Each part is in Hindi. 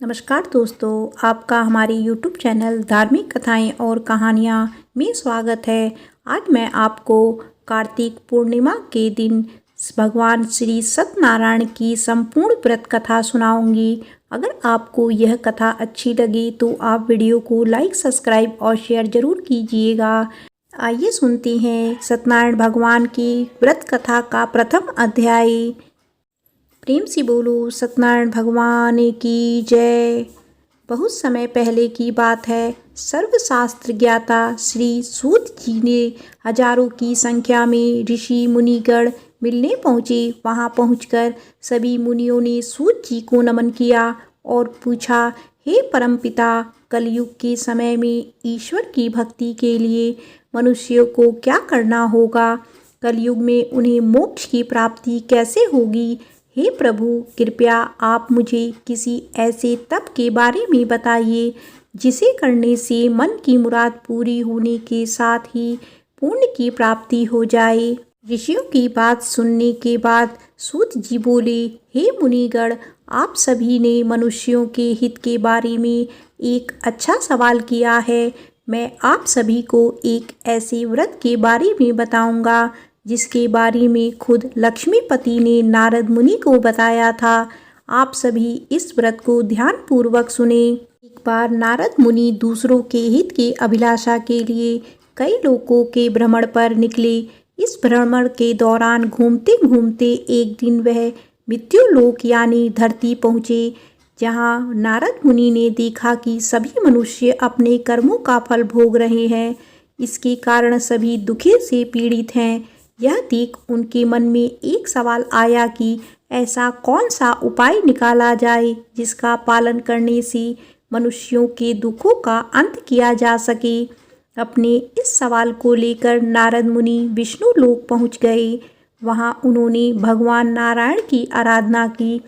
नमस्कार दोस्तों, आपका हमारे YouTube चैनल धार्मिक कथाएं और कहानियाँ में स्वागत है। आज मैं आपको कार्तिक पूर्णिमा के दिन भगवान श्री सत्यनारायण की संपूर्ण व्रत कथा सुनाऊंगी। अगर आपको यह कथा अच्छी लगे तो आप वीडियो को लाइक, सब्सक्राइब और शेयर जरूर कीजिएगा। आइए सुनते हैं सत्यनारायण भगवान की व्रत कथा का प्रथम अध्याय। प्रेम से बोलो सत्यनारायण भगवान की जय। बहुत समय पहले की बात है। सर्वशास्त्र ज्ञाता श्री सूत जी ने हजारों की संख्या में ऋषि मुनिगण मिलने पहुँचे। वहाँ पहुंचकर सभी मुनियों ने सूत जी को नमन किया और पूछा, हे परमपिता, कलयुग के समय में ईश्वर की भक्ति के लिए मनुष्यों को क्या करना होगा? कलयुग में उन्हें मोक्ष की प्राप्ति कैसे होगी? हे प्रभु, कृपया आप मुझे किसी ऐसे तप के बारे में बताइए जिसे करने से मन की मुराद पूरी होने के साथ ही पुण्य की प्राप्ति हो जाए। ऋषियों की बात सुनने के बाद सूत जी बोले, हे मुनिगण, आप सभी ने मनुष्यों के हित के बारे में एक अच्छा सवाल किया है। मैं आप सभी को एक ऐसे व्रत के बारे में बताऊंगा जिसके बारे में खुद लक्ष्मीपति ने नारद मुनि को बताया था। आप सभी इस व्रत को ध्यानपूर्वक सुने। एक बार नारद मुनि दूसरों के हित के अभिलाषा के लिए कई लोकों के भ्रमण पर निकले। इस भ्रमण के दौरान घूमते घूमते एक दिन वह मृत्युलोक यानी धरती पहुँचे, जहाँ नारद मुनि ने देखा कि सभी मनुष्य अपने कर्मों का फल भोग रहे हैं। इसके कारण सभी दुखी से पीड़ित हैं। यह देख उनके मन में एक सवाल आया कि ऐसा कौन सा उपाय निकाला जाए जिसका पालन करने से मनुष्यों के दुखों का अंत किया जा सके। अपने इस सवाल को लेकर नारद मुनि विष्णु लोक पहुँच गए। वहाँ उन्होंने भगवान नारायण की आराधना की।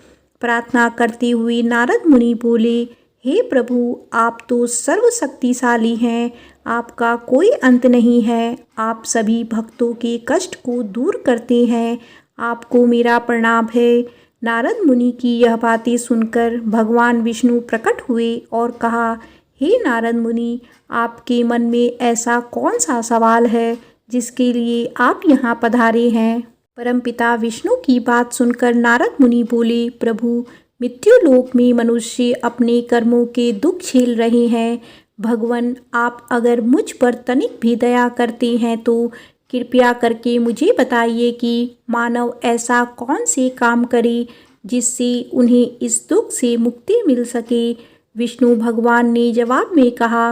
प्रार्थना करते हुए नारद मुनि बोले, हे प्रभु, आप तो सर्वशक्तिशाली हैं, आपका कोई अंत नहीं है। आप सभी भक्तों के कष्ट को दूर करते हैं। आपको मेरा प्रणाम है। नारद मुनि की यह बातें सुनकर भगवान विष्णु प्रकट हुए और कहा, हे नारद मुनि, आपके मन में ऐसा कौन सा सवाल है जिसके लिए आप यहाँ पधारे हैं? परमपिता विष्णु की बात सुनकर नारद मुनि बोले, प्रभु, मृत्युलोक में मनुष्य अपने कर्मों के दुख झेल रहे हैं। भगवान, आप अगर मुझ पर तनिक भी दया करते हैं तो कृपया करके मुझे बताइए कि मानव ऐसा कौन से काम करे जिससे उन्हें इस दुख से मुक्ति मिल सके। विष्णु भगवान ने जवाब में कहा,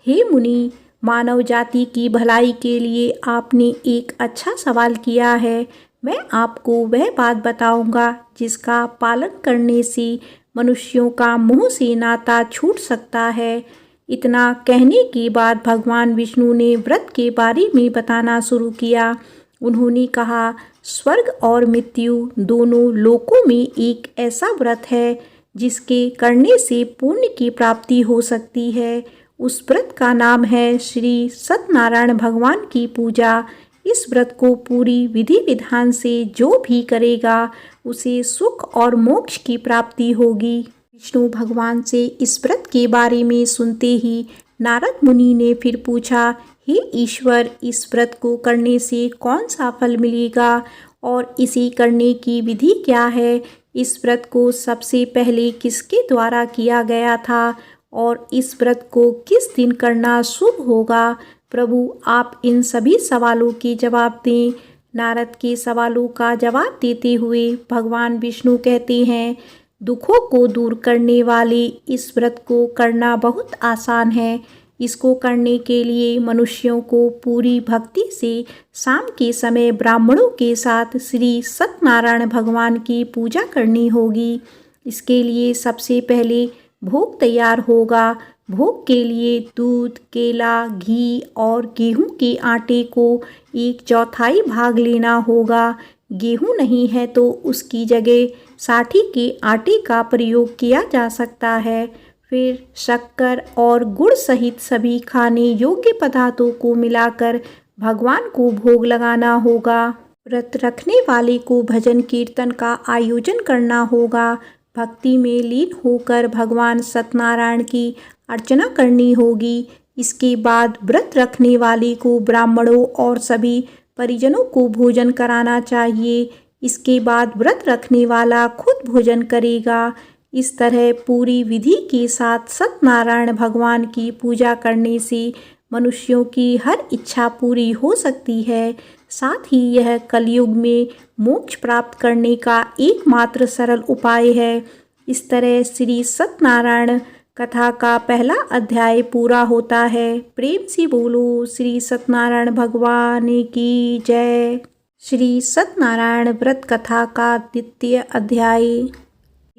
हे मुनि, मानव जाति की भलाई के लिए आपने एक अच्छा सवाल किया है। मैं आपको वह बात बताऊंगा जिसका पालन करने से मनुष्यों का मोह से नाता छूट सकता है। इतना कहने के बाद भगवान विष्णु ने व्रत के बारे में बताना शुरू किया। उन्होंने कहा, स्वर्ग और मृत्यु दोनों लोकों में एक ऐसा व्रत है जिसके करने से पुण्य की प्राप्ति हो सकती है। उस व्रत का नाम है श्री सत्यनारायण भगवान की पूजा। इस व्रत को पूरी विधि विधान से जो भी करेगा उसे सुख और मोक्ष की प्राप्ति होगी। विष्णु भगवान से इस व्रत के बारे में सुनते ही नारद मुनि ने फिर पूछा, हे ईश्वर, इस व्रत को करने से कौन सा फल मिलेगा और इसे करने की विधि क्या है? इस व्रत को सबसे पहले किसके द्वारा किया गया था और इस व्रत को किस दिन करना शुभ होगा? प्रभु, आप इन सभी सवालों के जवाब दें। नारद के सवालों का जवाब देते हुए भगवान विष्णु कहते हैं, दुखों को दूर करने वाले इस व्रत को करना बहुत आसान है। इसको करने के लिए मनुष्यों को पूरी भक्ति से शाम के समय ब्राह्मणों के साथ श्री सत्यनारायण भगवान की पूजा करनी होगी। इसके लिए सबसे पहले भोग तैयार होगा। भोग के लिए दूध, केला, घी और गेहूं के आटे को 1/4 भाग लेना होगा। गेहूं नहीं है तो उसकी जगह साठी के आटे का प्रयोग किया जा सकता है। फिर शक्कर और गुड़ सहित सभी खाने योग्य पदार्थों को मिलाकर भगवान को भोग लगाना होगा। व्रत रखने वाले को भजन कीर्तन का आयोजन करना होगा। भक्ति में लीन होकर भगवान सत्यनारायण की अर्चना करनी होगी। इसके बाद व्रत रखने वाले को ब्राह्मणों और सभी परिजनों को भोजन कराना चाहिए। इसके बाद व्रत रखने वाला खुद भोजन करेगा। इस तरह पूरी विधि के साथ सत्यनारायण भगवान की पूजा करने से मनुष्यों की हर इच्छा पूरी हो सकती है। साथ ही यह कलयुग में मोक्ष प्राप्त करने का एकमात्र सरल उपाय है। इस तरह श्री सत्यनारायण कथा का पहला अध्याय पूरा होता है। प्रेम से बोलो श्री सत्यनारायण भगवान की जय। श्री सत्यनारायण व्रत कथा का द्वितीय अध्याय।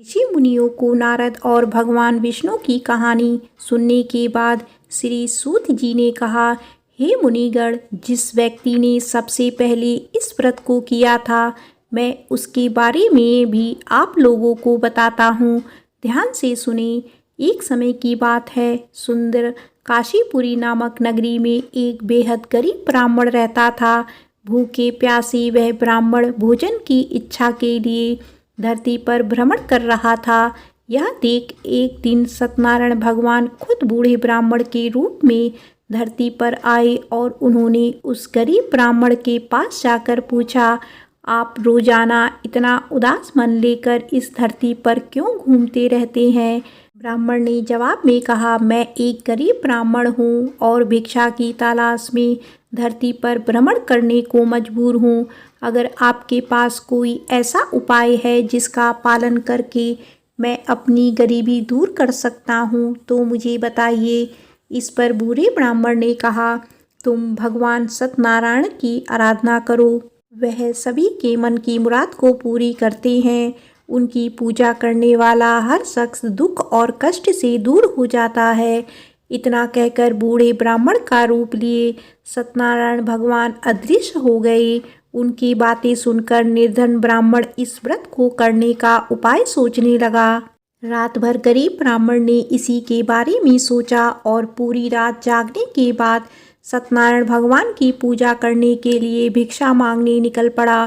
ऋषि मुनियों को नारद और भगवान विष्णु की कहानी सुनने के बाद श्री सूत जी ने कहा, हे मुनिगण, जिस व्यक्ति ने सबसे पहले इस व्रत को किया था, मैं उसके बारे में भी आप लोगों को बताता हूँ। ध्यान से सुने। एक समय की बात है, सुंदर काशीपुरी नामक नगरी में एक बेहद गरीब ब्राह्मण रहता था। भूखे प्यासे वह ब्राह्मण भोजन की इच्छा के लिए धरती पर भ्रमण कर रहा था। यह देख एक दिन सत्यनारायण भगवान खुद बूढ़े ब्राह्मण के रूप में धरती पर आए और उन्होंने उस गरीब ब्राह्मण के पास जाकर पूछा, आप रोजाना इतना उदास मन लेकर इस धरती पर क्यों घूमते रहते हैं? ब्राह्मण ने जवाब में कहा, मैं एक गरीब ब्राह्मण हूँ और भिक्षा की तलाश में धरती पर भ्रमण करने को मजबूर हूँ। अगर आपके पास कोई ऐसा उपाय है जिसका पालन करके मैं अपनी गरीबी दूर कर सकता हूँ तो मुझे बताइए। इस पर बूढ़े ब्राह्मण ने कहा, तुम भगवान सत्यनारायण की आराधना करो। वह सभी के मन की मुराद को पूरी करते हैं। उनकी पूजा करने वाला हर शख्स दुख और कष्ट से दूर हो जाता है। इतना कहकर बूढ़े ब्राह्मण का रूप लिए सत्यनारायण भगवान अदृश्य हो गए। उनकी बातें सुनकर निर्धन ब्राह्मण इस व्रत को करने का उपाय सोचने लगा। रात भर गरीब ब्राह्मण ने इसी के बारे में सोचा और पूरी रात जागने के बाद सत्यनारायण भगवान की पूजा करने के लिए भिक्षा मांगने निकल पड़ा।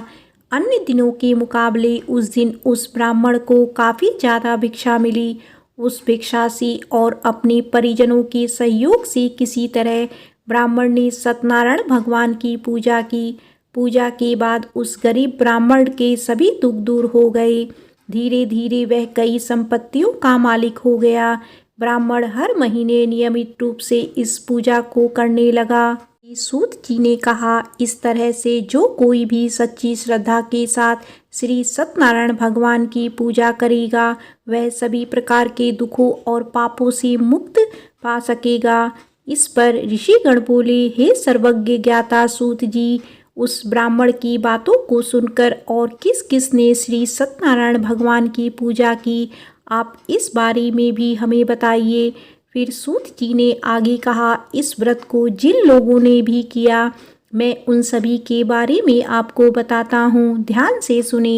अन्य दिनों के मुकाबले उस दिन उस ब्राह्मण को काफ़ी ज़्यादा भिक्षा मिली। उस भिक्षा से और अपने परिजनों के सहयोग से किसी तरह ब्राह्मण ने सत्यनारायण भगवान की पूजा की। पूजा के बाद उस गरीब ब्राह्मण के सभी दुख दूर हो गए। धीरे धीरे वह कई संपत्तियों का मालिक हो गया। ब्राह्मण हर महीने नियमित रूप से इस पूजा को करने लगा। सूत जी ने कहा, इस तरह से जो कोई भी सच्ची श्रद्धा के साथ श्री सत्यनारायण भगवान की पूजा करेगा वह सभी प्रकार के दुखों और पापों से मुक्त पा सकेगा। इस पर ऋषिगण बोले, हे सर्वज्ञ ज्ञाता सूत जी, उस ब्राह्मण की बातों को सुनकर और किस किस ने श्री सत्यनारायण भगवान की पूजा की, आप इस बारे में भी हमें बताइए। फिर सूत जी ने आगे कहा, इस व्रत को जिन लोगों ने भी किया मैं उन सभी के बारे में आपको बताता हूँ। ध्यान से सुने।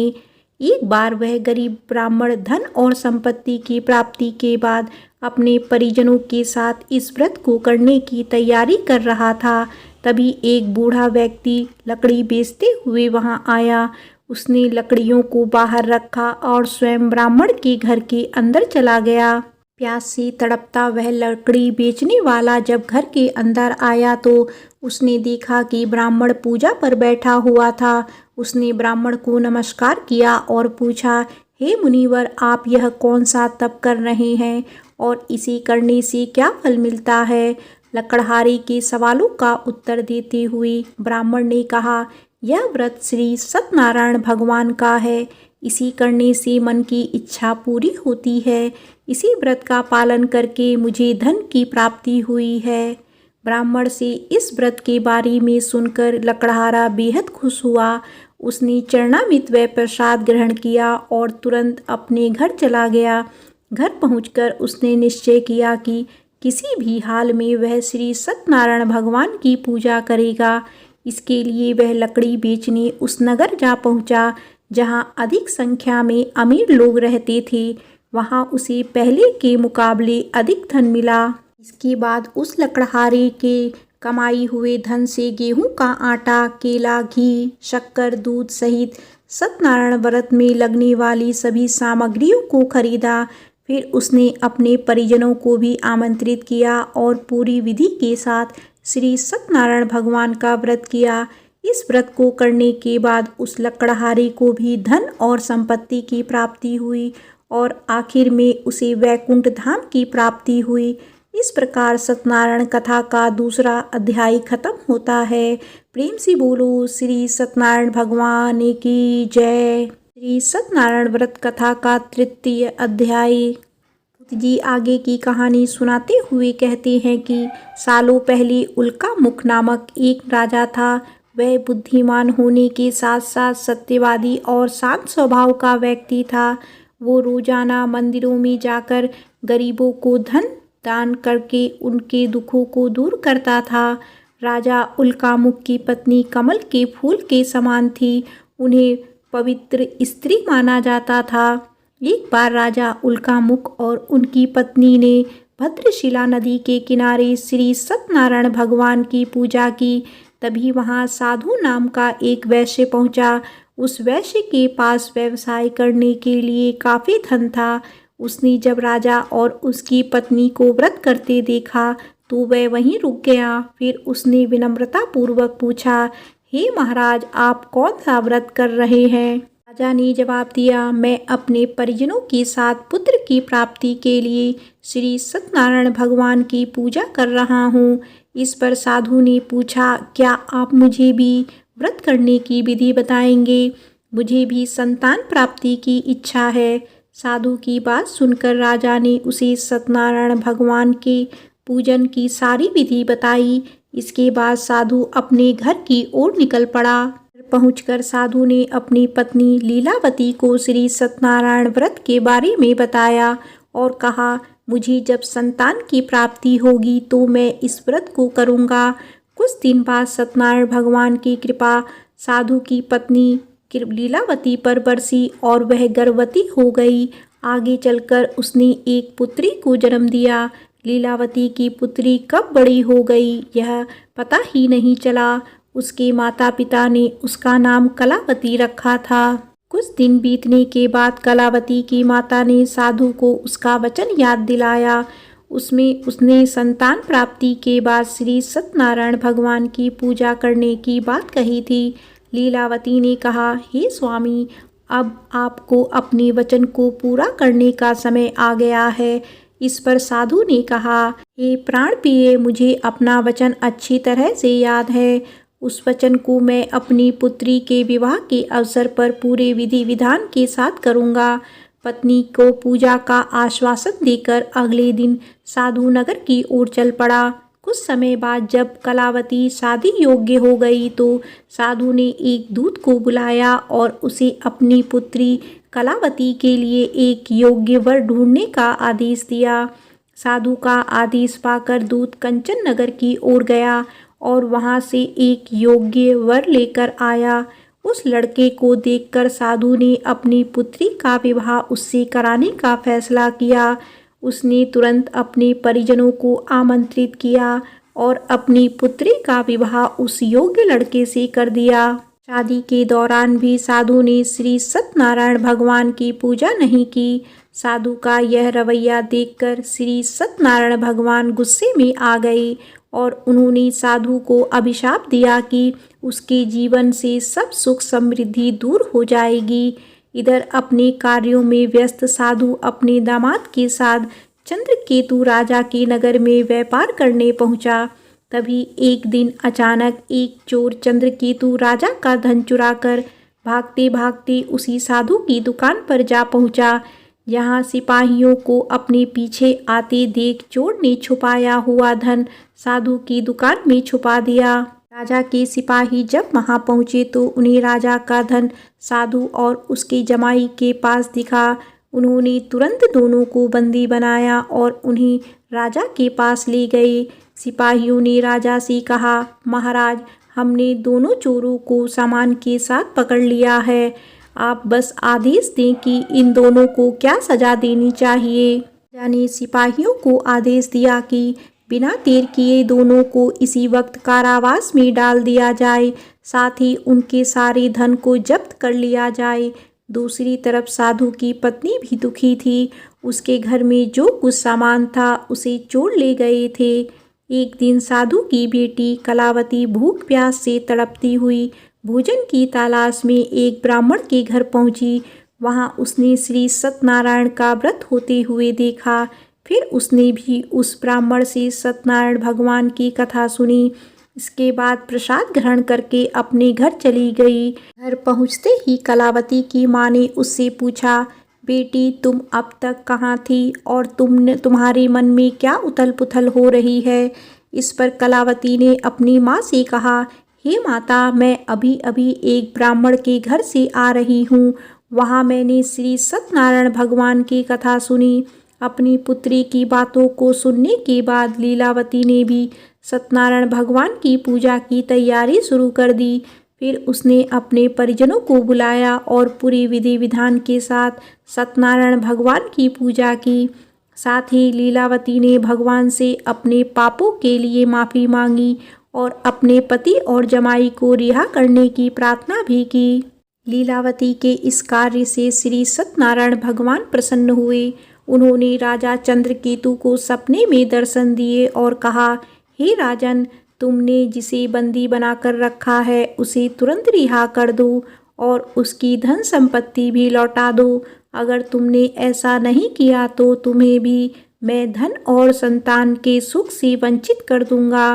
एक बार वह गरीब ब्राह्मण धन और संपत्ति की प्राप्ति के बाद अपने परिजनों के साथ इस व्रत को करने की तैयारी कर रहा था। तभी एक बूढ़ा व्यक्ति लकड़ी बेचते हुए वहाँ आया। उसने लकड़ियों को बाहर रखा और स्वयं ब्राह्मण के घर के अंदर चला गया। प्यास से तड़पता वह लकड़ी बेचने वाला जब घर के अंदर आया तो उसने देखा कि ब्राह्मण पूजा पर बैठा हुआ था। उसने ब्राह्मण को नमस्कार किया और पूछा, हे मुनिवर, आप यह कौन सा तप कर रहे हैं और इसे करने से क्या फल मिलता है? लकड़हारे के सवालों का उत्तर देते हुए ब्राह्मण ने कहा, यह व्रत श्री सत्यनारायण भगवान का है। इसी करने से मन की इच्छा पूरी होती है। इसी व्रत का पालन करके मुझे धन की प्राप्ति हुई है। ब्राह्मण से इस व्रत के बारे में सुनकर लकड़हारा बेहद खुश हुआ। उसने चरणामृत व प्रसाद ग्रहण किया और तुरंत अपने घर चला गया। घर पहुंचकर उसने निश्चय किया कि किसी भी हाल में वह श्री सत्यनारायण भगवान की पूजा करेगा। इसके लिए वह लकड़ी बेचने उस नगर जा पहुंचा जहां अधिक संख्या में अमीर लोग रहते थे। वहां उसे पहले के मुकाबले अधिक धन मिला। इसके बाद उस लकड़हारे के कमाई हुए धन से गेहूं का आटा, केला, घी, शक्कर, दूध सहित सत्यनारायण व्रत में लगने वाली सभी सामग्रियों को खरीदा। फिर उसने अपने परिजनों को भी आमंत्रित किया और पूरी विधि के साथ श्री सत्यनारायण भगवान का व्रत किया। इस व्रत को करने के बाद उस लकड़हारे को भी धन और संपत्ति की प्राप्ति हुई और आखिर में उसे वैकुंठ धाम की प्राप्ति हुई। इस प्रकार सत्यनारायण कथा का दूसरा अध्याय खत्म होता है। प्रेम से बोलो श्री सत्यनारायण भगवान की जय। श्री सत्यनारायण व्रत कथा का तृतीय अध्याय। जी आगे की कहानी सुनाते हुए कहते हैं कि सालों पहले उल्कामुख नामक एक राजा था। वह बुद्धिमान होने के साथ साथ सत्यवादी और शांत स्वभाव का व्यक्ति था। वो रोजाना मंदिरों में जाकर गरीबों को धन दान करके उनके दुखों को दूर करता था। राजा उल्कामुख की पत्नी कमल के फूल के समान थी। उन्हें पवित्र स्त्री माना जाता था। एक बार राजा उल्कामुख और उनकी पत्नी ने भद्रशिला नदी के किनारे श्री सत्यनारायण भगवान की पूजा की। तभी वहां साधु नाम का एक वैश्य पहुंचा। उस वैश्य के पास व्यवसाय करने के लिए काफी धन था। उसने जब राजा और उसकी पत्नी को व्रत करते देखा तो वह वहीं रुक गया। फिर उसने विनम्रता पूर्वक पूछा, हे महाराज, आप कौन सा व्रत कर रहे हैं? राजा ने जवाब दिया, मैं अपने परिजनों के साथ पुत्र की प्राप्ति के लिए श्री सत्यनारायण भगवान की पूजा कर रहा हूँ। इस पर साधु ने पूछा, क्या आप मुझे भी व्रत करने की विधि बताएंगे? मुझे भी संतान प्राप्ति की इच्छा है। साधु की बात सुनकर राजा ने उसे सत्यनारायण भगवान के पूजन की सारी विधि बताई। इसके बाद साधु अपने घर की ओर निकल पड़ा। पहुंचकर साधु ने अपनी पत्नी लीलावती को श्री सत्यनारायण व्रत के बारे में बताया और कहा, मुझे जब संतान की प्राप्ति होगी तो मैं इस व्रत को करूंगा। कुछ दिन बाद सत्यनारायण भगवान की कृपा साधु की पत्नी लीलावती पर बरसी और वह गर्भवती हो गई। आगे चलकर उसने एक पुत्री को जन्म दिया। लीलावती की पुत्री कब बड़ी हो गई यह पता ही नहीं चला। उसके माता पिता ने उसका नाम कलावती रखा था। कुछ दिन बीतने के बाद कलावती की माता ने साधु को उसका वचन याद दिलाया। उसमें उसने संतान प्राप्ति के बाद श्री सत्यनारायण भगवान की पूजा करने की बात कही थी। लीलावती ने कहा, हे स्वामी, अब आपको अपने वचन को पूरा करने का समय आ गया है। इस पर साधु ने कहा, हे प्राण प्रिय, मुझे अपना वचन अच्छी तरह से याद है। उस वचन को मैं अपनी पुत्री के विवाह के अवसर पर पूरे विधि विधान के साथ करूंगा। पत्नी को पूजा का आश्वासन देकर अगले दिन साधु नगर की ओर चल पड़ा। कुछ समय बाद जब कलावती शादी योग्य हो गई तो साधु ने एक दूत को बुलाया और उसे अपनी पुत्री कलावती के लिए एक योग्य वर ढूंढने का आदेश दिया। साधु का आदेश पाकर दूत कंचन नगर की ओर गया और वहां से एक योग्य वर लेकर आया। उस लड़के को देखकर साधु ने अपनी पुत्री का विवाह उससे कराने का फैसला किया। उसने तुरंत अपने परिजनों को आमंत्रित किया और अपनी पुत्री का विवाह उस योग्य लड़के से कर दिया। शादी के दौरान भी साधु ने श्री सत्यनारायण भगवान की पूजा नहीं की। साधु का यह रवैया देखकर श्री सत्यनारायण भगवान गुस्से में आ गए और उन्होंने साधु को अभिशाप दिया कि उसके जीवन से सब सुख समृद्धि दूर हो जाएगी। इधर अपने कार्यों में व्यस्त साधु अपने दामाद के साथ चंद्रकेतु राजा के नगर में व्यापार करने पहुंचा। तभी एक दिन अचानक एक चोर चंद्रकेतु राजा का धन चुराकर भागते भागते उसी साधु की दुकान पर जा पहुंचा। यहाँ सिपाहियों को अपने पीछे आते देख चोर ने छुपाया हुआ धन साधु की दुकान में छुपा दिया। राजा के सिपाही जब वहां पहुंचे तो उन्हें राजा का धन साधु और उसके जमाई के पास दिखा। उन्होंने तुरंत दोनों को बंदी बनाया और उन्हें राजा के पास ले गए। सिपाहियों ने राजा से कहा, महाराज, हमने दोनों चोरों को सामान के साथ पकड़ लिया है। आप बस आदेश दें कि इन दोनों को क्या सजा देनी चाहिए। राजा ने सिपाहियों को आदेश दिया कि बिना देर किए दोनों को इसी वक्त कारावास में डाल दिया जाए, साथ ही उनके सारे धन को जब्त कर लिया जाए। दूसरी तरफ साधु की पत्नी भी दुखी थी। उसके घर में जो कुछ सामान था उसे चोर ले गए थे। एक दिन साधु की बेटी कलावती भूख प्यास से तड़पती हुई भोजन की तलाश में एक ब्राह्मण के घर पहुंची। वहां उसने श्री सत्यनारायण का व्रत होते हुए देखा। फिर उसने भी उस ब्राह्मण से सत्यनारायण भगवान की कथा सुनी। इसके बाद प्रसाद ग्रहण करके अपने घर चली गई। घर पहुंचते ही कलावती की माँ ने उससे पूछा, बेटी तुम अब तक कहाँ थी और तुम्हारे मन में क्या उथल पुथल हो रही है। इस पर कलावती ने अपनी माँ से कहा, हे माता, मैं अभी अभी एक ब्राह्मण के घर से आ रही हूँ। वहाँ मैंने श्री सत्यनारायण भगवान की कथा सुनी। अपनी पुत्री की बातों को सुनने के बाद लीलावती ने भी सत्यनारायण भगवान की पूजा की तैयारी शुरू कर दी। फिर उसने अपने परिजनों को बुलाया और पूरी विधि विधान के साथ सत्यनारायण भगवान की पूजा की। साथ ही लीलावती ने भगवान से अपने पापों के लिए माफ़ी मांगी और अपने पति और जमाई को रिहा करने की प्रार्थना भी की। लीलावती के इस कार्य से श्री सत्यनारायण भगवान प्रसन्न हुए। उन्होंने राजा चंद्रकेतु को सपने में दर्शन दिए और कहा, हे राजन, तुमने जिसे बंदी बनाकर रखा है उसे तुरंत रिहा कर दो और उसकी धन संपत्ति भी लौटा दो। अगर तुमने ऐसा नहीं किया तो तुम्हें भी मैं धन और संतान के सुख से वंचित कर दूंगा।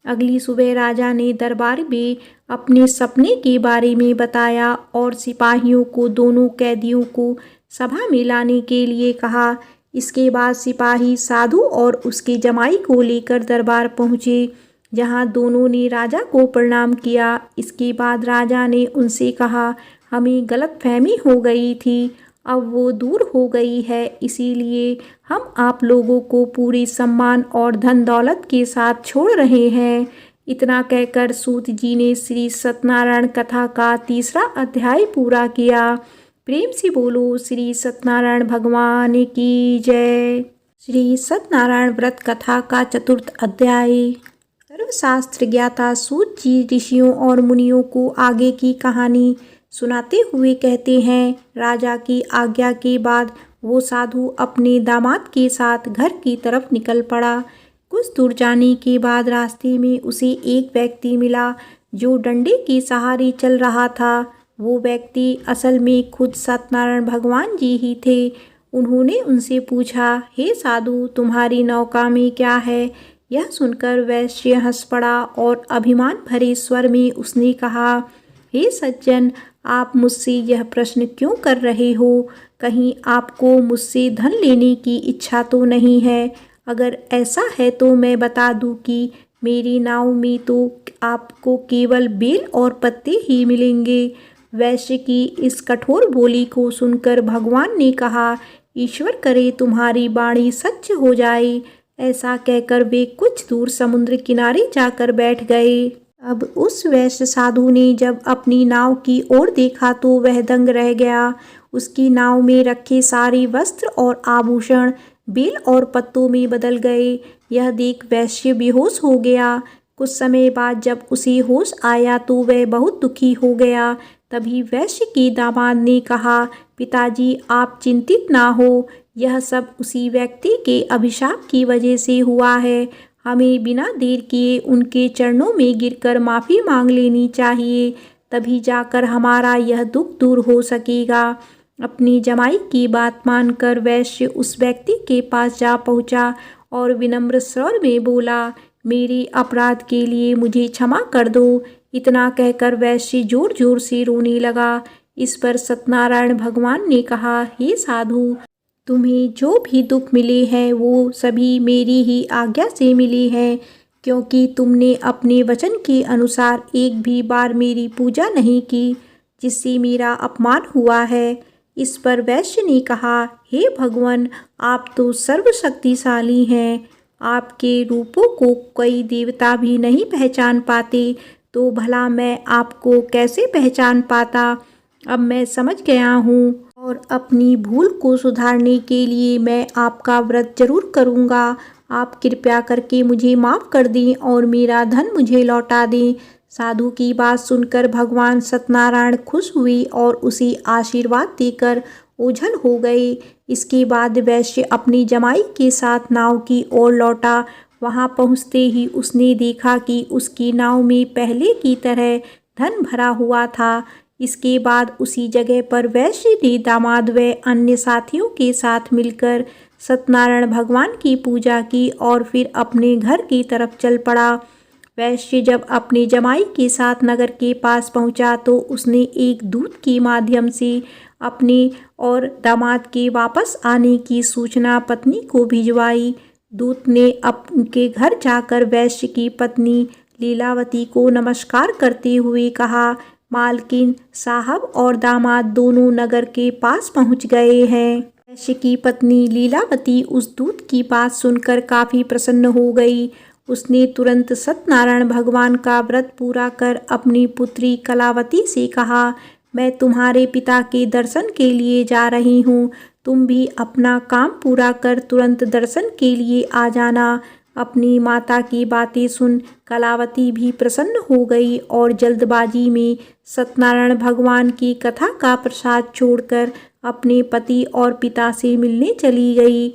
अगली सुबह राजा ने दरबार में अपने सपने के बारे में बताया और सिपाहियों को दोनों कैदियों को सभा में लाने के लिए कहा। इसके बाद सिपाही साधु और उसके जमाई को लेकर दरबार पहुँचे, जहाँ दोनों ने राजा को प्रणाम किया। इसके बाद राजा ने उनसे कहा, हमें गलतफहमी हो गई थी, अब वो दूर हो गई है, इसीलिए हम आप लोगों को पूरे सम्मान और धन दौलत के साथ छोड़ रहे हैं। इतना कहकर सूत जी ने श्री सत्यनारायण कथा का 3रा अध्याय पूरा किया। प्रेम से बोलो श्री सत्यनारायण भगवान की जय। श्री सत्यनारायण व्रत कथा का 4th अध्याय। सर्वशास्त्र ज्ञाता सूत जी ऋषियों और मुनियों को आगे की कहानी सुनाते हुए कहते हैं, राजा की आज्ञा के बाद वो साधु अपने दामाद के साथ घर की तरफ निकल पड़ा। कुछ दूर जाने के बाद रास्ते में उसे एक व्यक्ति मिला जो डंडे के सहारे चल रहा था। वो व्यक्ति असल में खुद सत्यनारायण भगवान जी ही थे। उन्होंने उनसे पूछा, हे साधु, तुम्हारी नौका में क्या है। यह सुनकर वैश्य हंस पड़ा और अभिमान भरे स्वर में उसने कहा, हे सज्जन, आप मुझसे यह प्रश्न क्यों कर रहे हो। कहीं आपको मुझसे धन लेने की इच्छा तो नहीं है। अगर ऐसा है तो मैं बता दूं कि मेरी नाव में तो आपको केवल बेल और पत्ते ही मिलेंगे। वैश्य की इस कठोर बोली को सुनकर भगवान ने कहा, ईश्वर करे तुम्हारी वाणी सच हो जाए। ऐसा कहकर वे कुछ दूर समुद्र किनारे जाकर बैठ गए। अब उस वैश्य साधु ने जब अपनी नाव की ओर देखा तो वह दंग रह गया। उसकी नाव में रखे सारे वस्त्र और आभूषण बेल और पत्तों में बदल गए। यह देख वैश्य बेहोश हो गया। कुछ समय बाद जब उसे होश आया तो वह बहुत दुखी हो गया। तभी वैश्य के दामाद ने कहा, पिताजी, आप चिंतित ना हो, यह सब उसी व्यक्ति के अभिशाप की वजह से हुआ है। हमें बिना देर किए उनके चरणों में गिरकर माफ़ी मांग लेनी चाहिए, तभी जाकर हमारा यह दुख दूर हो सकेगा। अपनी जमाई की बात मानकर वैश्य उस व्यक्ति के पास जा पहुंचा और विनम्र स्वर में बोला, मेरे अपराध के लिए मुझे क्षमा कर दो। इतना कहकर वैश्य जोर जोर से रोने लगा। इस पर सत्यनारायण भगवान ने कहा, हे साधु, तुम्हें जो भी दुख मिले हैं वो सभी मेरी ही आज्ञा से मिले हैं, क्योंकि तुमने अपने वचन के अनुसार एक भी बार मेरी पूजा नहीं की, जिससे मेरा अपमान हुआ है। इस पर वैश्य ने कहा, हे भगवान, आप तो सर्वशक्तिशाली हैं। आपके रूपों को कोई देवता भी नहीं पहचान पाते, तो भला मैं आपको कैसे पहचान पाता। अब मैं समझ गया हूँ और अपनी भूल को सुधारने के लिए मैं आपका व्रत जरूर करूँगा। आप कृपया करके मुझे माफ़ कर दें और मेरा धन मुझे लौटा दें। साधु की बात सुनकर भगवान सत्यनारायण खुश हुए और उसे आशीर्वाद देकर ओझल हो गए। इसके बाद वैश्य अपनी जमाई के साथ नाव की ओर लौटा। वहां पहुंचते ही उसने देखा कि उसकी नाव में पहले की तरह धन भरा हुआ था। इसके बाद उसी जगह पर वैश्य ने दामाद व अन्य साथियों के साथ मिलकर सत्यनारायण भगवान की पूजा की और फिर अपने घर की तरफ चल पड़ा। वैश्य जब अपनी जमाई के साथ नगर के पास पहुंचा तो उसने एक दूत के माध्यम से अपने और दामाद के वापस आने की सूचना पत्नी को भिजवाई। दूत ने उनके घर जाकर वैश्य की पत्नी लीलावती को नमस्कार करते हुए कहा, मालकिन साहब और दामाद दोनों नगर के पास पहुंच गए हैं। वैश्य की पत्नी लीलावती उस दूत की बात सुनकर काफ़ी प्रसन्न हो गई। उसने तुरंत सत्यनारायण भगवान का व्रत पूरा कर अपनी पुत्री कलावती से कहा, मैं तुम्हारे पिता के दर्शन के लिए जा रही हूँ। तुम भी अपना काम पूरा कर तुरंत दर्शन के लिए आ जाना। अपनी माता की बातें सुन कलावती भी प्रसन्न हो गई और जल्दबाजी में सत्यनारायण भगवान की कथा का प्रसाद छोड़कर अपने पति और पिता से मिलने चली गई।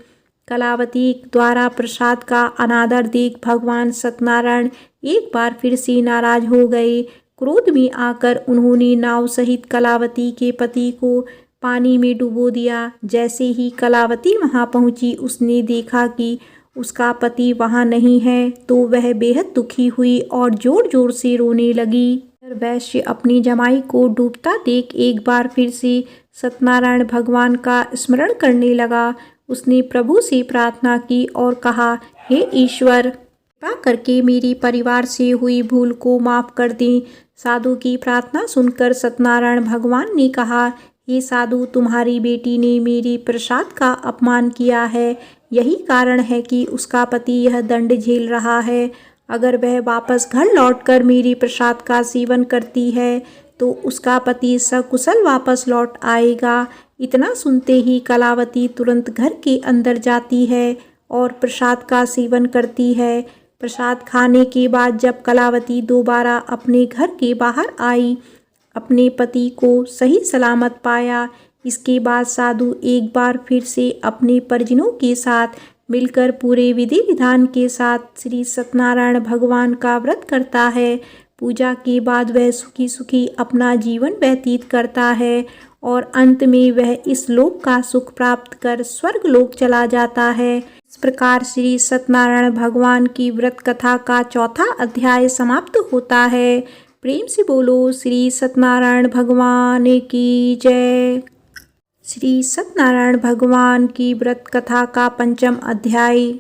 कलावती द्वारा प्रसाद का अनादर देख भगवान सत्यनारायण एक बार फिर से नाराज हो गए। क्रोध में आकर उन्होंने नाव सहित कलावती के पति को पानी में डुबो दिया। जैसे ही कलावती वहां पहुंची उसने देखा कि उसका पति वहां नहीं है तो वह बेहद दुखी हुई और जोर जोर से रोने लगी। वैश्य अपनी जमाई को डूबता देख एक बार फिर से सत्यनारायण भगवान का स्मरण करने लगा। उसने प्रभु से प्रार्थना की और कहा, हे ईश्वर, कृपा करके मेरी परिवार से हुई भूल को माफ़ कर दें। साधु की प्रार्थना सुनकर सत्यनारायण भगवान ने कहा, हे साधु, तुम्हारी बेटी ने मेरी प्रसाद का अपमान किया है। यही कारण है कि उसका पति यह दंड झेल रहा है। अगर वह वापस घर लौटकर मेरी प्रसाद का सेवन करती है तो उसका पति सकुशल वापस लौट आएगा। इतना सुनते ही कलावती तुरंत घर के अंदर जाती है और प्रसाद का सेवन करती है। प्रसाद खाने के बाद जब कलावती दोबारा अपने घर के बाहर आई, अपने पति को सही सलामत पाया। इसके बाद साधु एक बार फिर से अपने परिजनों के साथ मिलकर पूरे विधि विधान के साथ श्री सत्यनारायण भगवान का व्रत करता है। पूजा के बाद वह सुखी सुखी अपना जीवन व्यतीत करता है और अंत में वह इस लोक का सुख प्राप्त कर स्वर्ग लोक चला जाता है। इस प्रकार श्री सत्यनारायण भगवान की व्रत कथा का चौथा अध्याय समाप्त होता है। प्रेम से बोलो श्री सत्यनारायण भगवान की जय। श्री सत्यनारायण भगवान की व्रत कथा का पंचम अध्याय।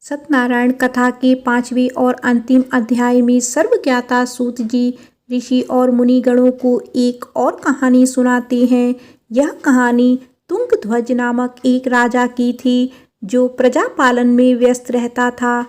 सत्यनारायण कथा के पांचवें और अंतिम अध्याय में सर्वज्ञाता सूत जी ऋषि और मुनिगणों को एक और कहानी सुनाते हैं। यह कहानी तुंगध्वज नामक एक राजा की थी जो प्रजा पालन में व्यस्त रहता था।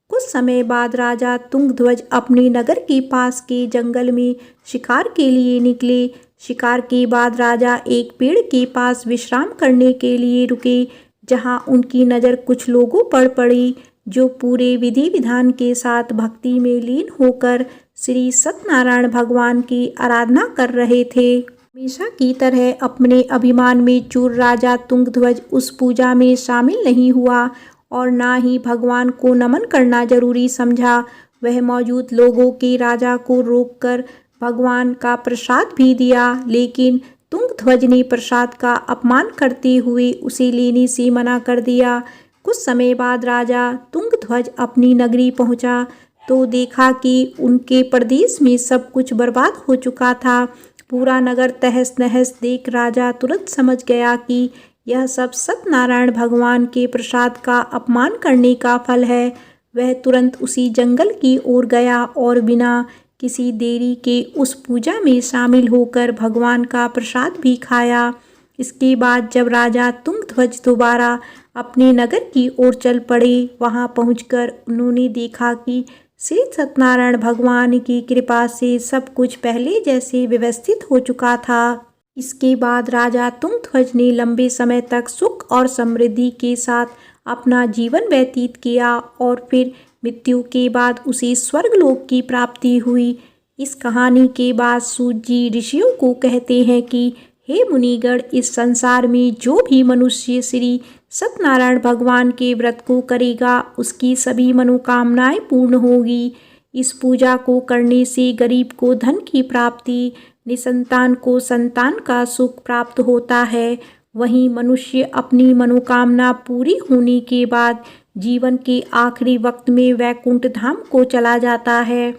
कुछ समय बाद राजा तुंगध्वज अपने नगर के पास के जंगल में शिकार के लिए निकले। शिकार के बाद राजा एक पेड़ के पास विश्राम करने के लिए रुके, जहां उनकी नज़र कुछ लोगों पर पड़ी जो पूरे विधि विधान के साथ भक्ति में लीन होकर श्री सत्यनारायण भगवान की आराधना कर रहे थे। हमेशा की तरह अपने अभिमान में चूर राजा तुंगध्वज उस पूजा में शामिल नहीं हुआ और ना ही भगवान को नमन करना जरूरी समझा। वह मौजूद लोगों के राजा को रोककर भगवान का प्रसाद भी दिया, लेकिन तुंगध्वज ने प्रसाद का अपमान करते हुए उसे लेने से मना कर दिया। कुछ समय बाद राजा तुंगध्वज अपनी नगरी पहुंचा तो देखा कि उनके प्रदेश में सब कुछ बर्बाद हो चुका था। पूरा नगर तहस नहस देख राजा तुरंत समझ गया कि यह सब सत्यनारायण भगवान के प्रसाद का अपमान करने का फल है। वह तुरंत उसी जंगल की ओर गया और बिना किसी देरी के उस पूजा में शामिल होकर भगवान का प्रसाद भी खाया। इसके बाद जब राजा तुंगध्वज दोबारा अपने नगर की ओर चल पड़े, वहां पहुंचकर उन्होंने देखा कि श्री सत्यनारायण भगवान की कृपा से सब कुछ पहले जैसे व्यवस्थित हो चुका था। इसके बाद राजा तुंगध्वज ने लंबे समय तक सुख और समृद्धि के साथ अपना जीवन व्यतीत किया और फिर मृत्यु के बाद उसे स्वर्गलोक की प्राप्ति हुई। इस कहानी के बाद सूत जी ऋषियों को कहते हैं कि हे मुनिगण, इस संसार में जो भी मनुष्य श्री सत्यनारायण भगवान के व्रत को करेगा उसकी सभी मनोकामनाएं पूर्ण होगी। इस पूजा को करने से गरीब को धन की प्राप्ति, निसंतान को संतान का सुख प्राप्त होता है। वहीं मनुष्य अपनी मनोकामना पूरी होने के बाद जीवन के आखिरी वक्त में वैकुंठ धाम को चला जाता है।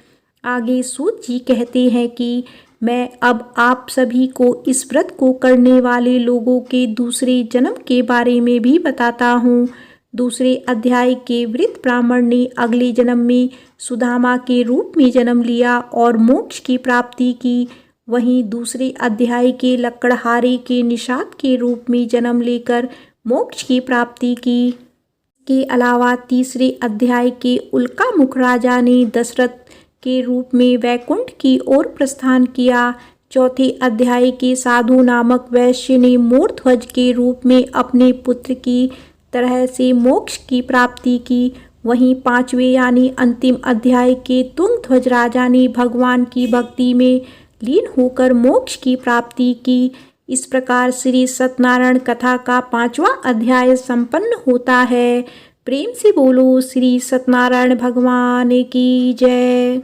आगे सूत जी कहते हैं कि मैं अब आप सभी को इस व्रत को करने वाले लोगों के दूसरे जन्म के बारे में भी बताता हूँ। दूसरे अध्याय के वृद्ध ब्राह्मण ने अगले जन्म में सुदामा के रूप में जन्म लिया और मोक्ष की प्राप्ति की। वहीं दूसरे अध्याय के लकड़हारे के निषाद के रूप में जन्म लेकर मोक्ष की प्राप्ति की। के अलावा तीसरे अध्याय के उल्कामुख राजा ने दशरथ के रूप में वैकुंठ की ओर प्रस्थान किया। चौथे अध्याय के साधु नामक वैश्य ने मोरध्वज के रूप में अपने पुत्र की तरह से मोक्ष की प्राप्ति की। वहीं पांचवें यानी अंतिम अध्याय के तुंगध्वज राजा ने भगवान की भक्ति में लीन होकर मोक्ष की प्राप्ति की। इस प्रकार श्री सत्यनारायण कथा का 5वां अध्याय संपन्न होता है। प्रेम से बोलो श्री सत्यनारायण भगवान की जय।